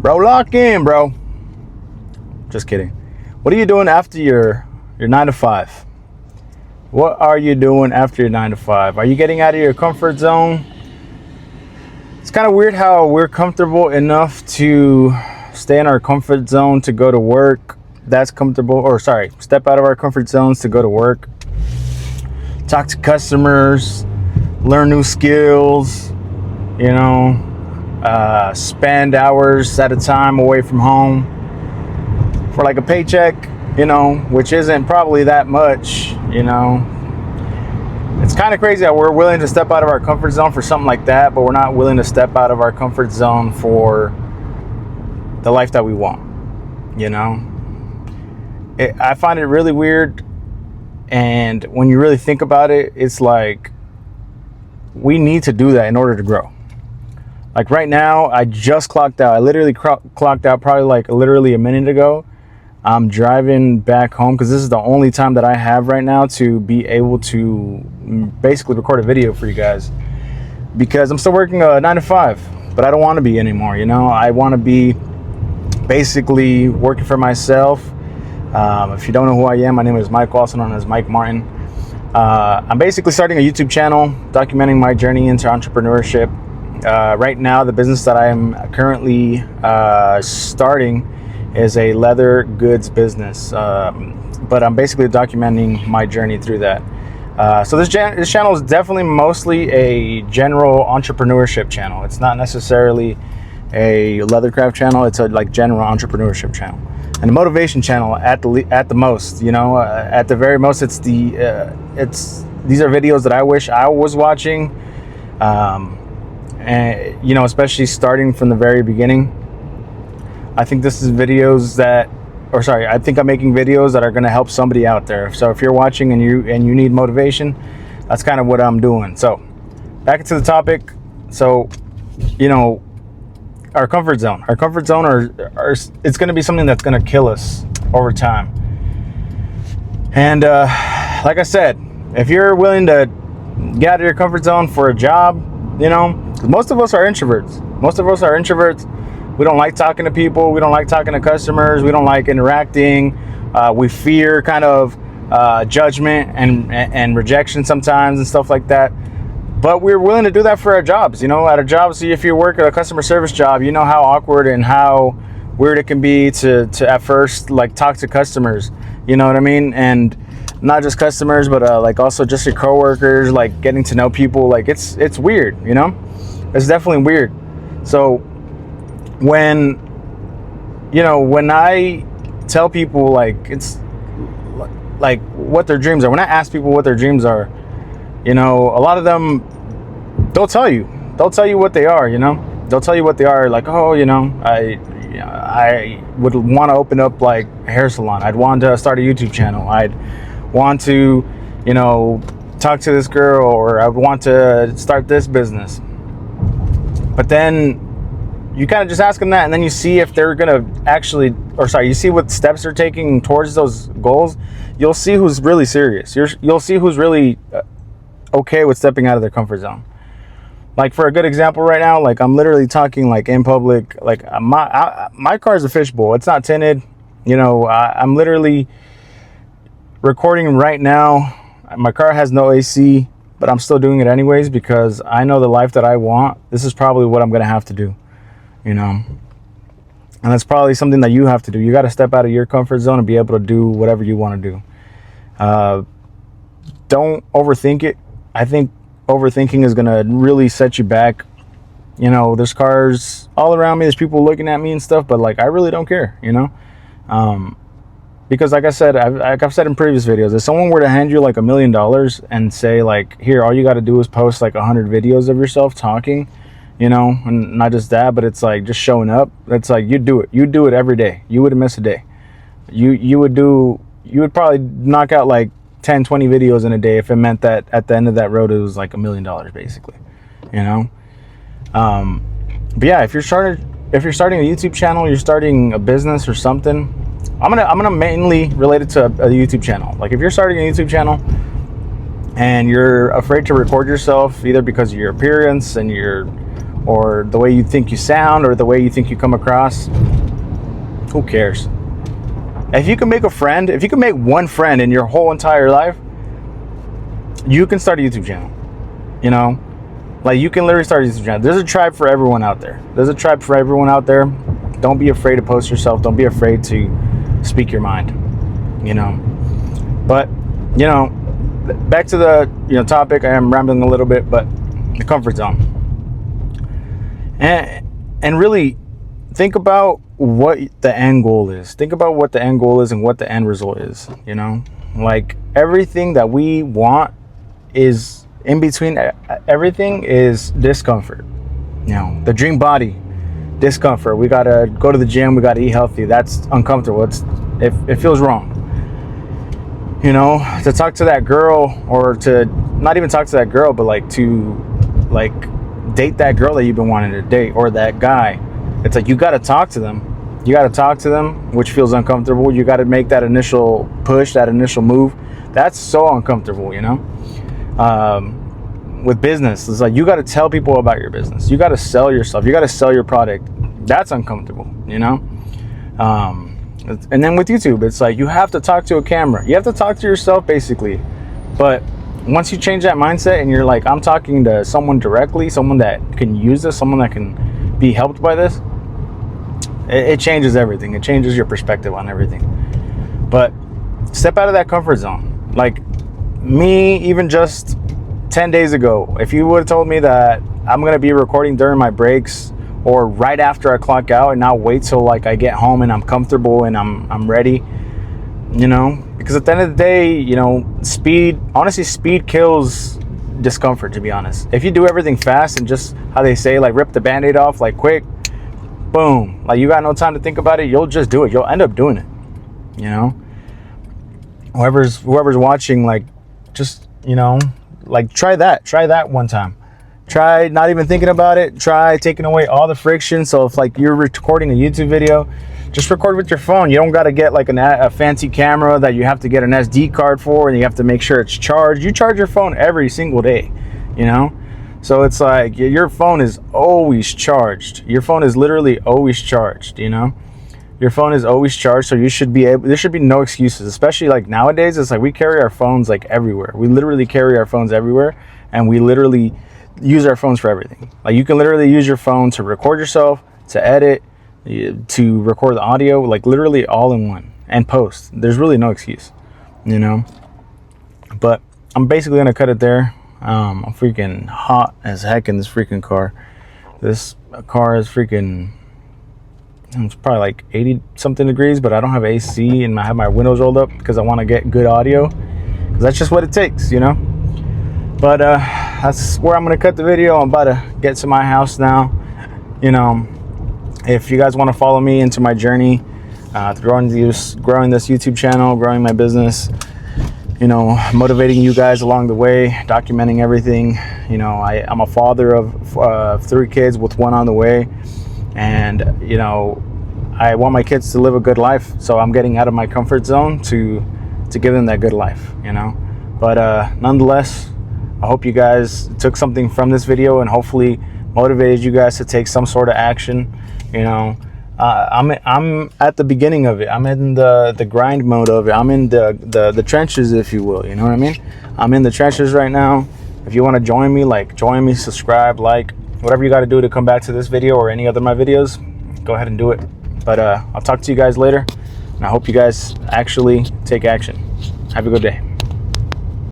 Bro, lock in, bro. Just kidding. What are you doing after your 9 to 5? What are you doing after your 9 to 5? Are you getting out of your comfort zone? It's kind of weird how we're comfortable enough to stay in our comfort zone to go to work. That's comfortable, or sorry, step out of our comfort zones to go to work, talk to customers, learn new skills, spend hours at a time away from home for like a paycheck, which isn't probably that much, It's kind of crazy how we're willing to step out of our comfort zone for something like that, but we're not willing to step out of our comfort zone for the life that we want, I find it really weird, and when you really think about it, it's like we need to do that in order to grow. Like right now, I just clocked out. I literally clocked out probably like literally a minute ago. I'm driving back home because this is the only time that I have right now to be able to basically record a video for you guys, because I'm still working a 9 to 5, but I don't want to be anymore. I want to be basically working for myself. If you don't know who I am, my name is Mike, also known as Mike Martin. I'm basically starting a YouTube channel documenting my journey into entrepreneurship. Right now, the business that I am currently starting is a leather goods business, but I'm basically documenting my journey through that. So this channel is definitely mostly a general entrepreneurship channel. It's not necessarily a leathercraft channel. It's a general entrepreneurship channel and a motivation channel at the most. At the very most, these are videos that I wish I was watching, and especially starting from the very beginning. I think this is I think I'm making videos that are going to help somebody out there. So if you're watching and you need motivation, that's kind of what I'm doing. So back to the topic. So, our comfort zone it's going to be something that's going to kill us over time. And like I said, if you're willing to get out of your comfort zone for a job, 'cause most of us are introverts. We don't like talking to people. We don't like talking to customers. We don't like interacting. We fear kind of judgment and rejection sometimes and stuff like that. But we're willing to do that for our jobs. At a job, see, if you work at a customer service job, you know how awkward and how weird it can be to at first talk to customers. You know what I mean? And not just customers, but also just your coworkers, getting to know people. It's weird. It's definitely weird. So when I tell people it's what their dreams are, when I ask people what their dreams are, a lot of them, they'll tell you what they are. They'll tell you what they are, I would want to open up a hair salon. I'd want to start a YouTube channel. I'd want to talk to this girl, or I would want to start this business. But then you kind of just ask them that, and then you see if they're gonna you see what steps they're taking towards those goals. You'll see who's really serious. You'll see who's really okay with stepping out of their comfort zone. For a good example right now, I'm literally talking in public. My car's a fishbowl. It's not tinted. I'm literally recording right now. My car has no AC, but I'm still doing it anyways because I know the life that I want. This is probably what I'm gonna have to do. And that's probably something that you have to do. You got to step out of your comfort zone and be able to do whatever you want to do. Don't overthink it. I think overthinking is going to really set you back. There's cars all around me. There's people looking at me and stuff, but I really don't care, because like I said, I've said in previous videos, if someone were to hand you $1 million and say here, all you got to do is post 100 videos of yourself talking, and not just that, but it's just showing up. It's you do it every day. You wouldn't miss a day. You would probably knock out 10, 20 videos in a day if it meant that at the end of that road it was $1 million basically, but yeah, if you're starting a YouTube channel, you're starting a business or something, I'm gonna mainly relate it to a YouTube channel. If you're starting a YouTube channel and you're afraid to record yourself, either because of your appearance and your or the way you think you sound, or the way you think you come across. Who cares? If you can make a friend, if you can make one friend in your whole entire life, you can start a YouTube channel. You know, like, you can literally start a YouTube channel. There's a tribe for everyone out there. There's a tribe for everyone out there. Don't be afraid to post yourself. Don't be afraid to speak your mind, you know. But, you know, back to the, you know, topic. I am rambling a little bit, but the comfort zone. And really think about what the end goal is. Think about what the end goal is and what the end result is, you know. Like, everything that we want is in between. Everything is discomfort. You know, the dream body, discomfort. We gotta go to the gym. We gotta eat healthy. That's uncomfortable. It feels wrong. You know, to talk to that girl, or to not even talk to that girl, but like to like date that girl that you've been wanting to date, or that guy. It's like, you got to talk to them. You got to talk to them, which feels uncomfortable. You got to make that initial push, that initial move. That's so uncomfortable, you know. With business, it's like, you got to tell people about your business. You got to sell yourself. You got to sell your product. That's uncomfortable, you know. And then with YouTube, it's like, you have to talk to a camera. You have to talk to yourself, basically. But once you change that mindset and you're like, I'm talking to someone directly, someone that can use this, someone that can be helped by this, it changes everything. It changes your perspective on everything. But step out of that comfort zone. Like me, even just 10 days ago, if you would have told me that I'm going to be recording during my breaks or right after I clock out, and not wait till like I get home and I'm comfortable and I'm ready, you know, because at the end of the day, you know, speed kills discomfort, to be honest. If you do everything fast and just, how they say, like, rip the band-aid off, like, quick, boom, like, you got no time to think about it, you'll just do it. You'll end up doing it, you know. Whoever's watching, like, just, you know, like, try that one time. Try not even thinking about it. Try taking away all the friction. So if, like, you're recording a YouTube video, just record with your phone. You don't got to get like a fancy camera that you have to get an SD card for, and you have to make sure it's charged. You charge your phone every single day, you know. So it's like, your phone is always charged. Your phone is literally always charged, you know. Your phone is always charged, so you should be able, there should be no excuses, especially like nowadays. It's like, we carry our phones like everywhere. We literally carry our phones everywhere, and we literally use our phones for everything. Like, you can literally use your phone to record yourself, to edit, to record the audio, like literally all in one, and post. There's really no excuse, you know. But I'm basically gonna cut it there. I'm freaking hot as heck in this freaking car. This car is freaking, it's probably like 80 something degrees, but I don't have AC, and I have my windows rolled up because I want to get good audio, because that's just what it takes, you know. But that's where I'm gonna cut the video. I'm about to get to my house now, you know. If you guys want to follow me into my journey, growing this YouTube channel, growing my business, you know, motivating you guys along the way, documenting everything. You know, I'm a father of 3 kids with 1 on the way, and you know, I want my kids to live a good life. So I'm getting out of my comfort zone to give them that good life, you know. But nonetheless, I hope you guys took something from this video, and hopefully motivated you guys to take some sort of action. You know, I'm at the beginning of it. I'm in the grind mode of it. I'm in the trenches, if you will. You know what I mean? I'm in the trenches right now. If you want to join me, subscribe, like, whatever you got to do to come back to this video or any other of my videos, go ahead and do it. But I'll talk to you guys later, and I hope you guys actually take action. Have a good day.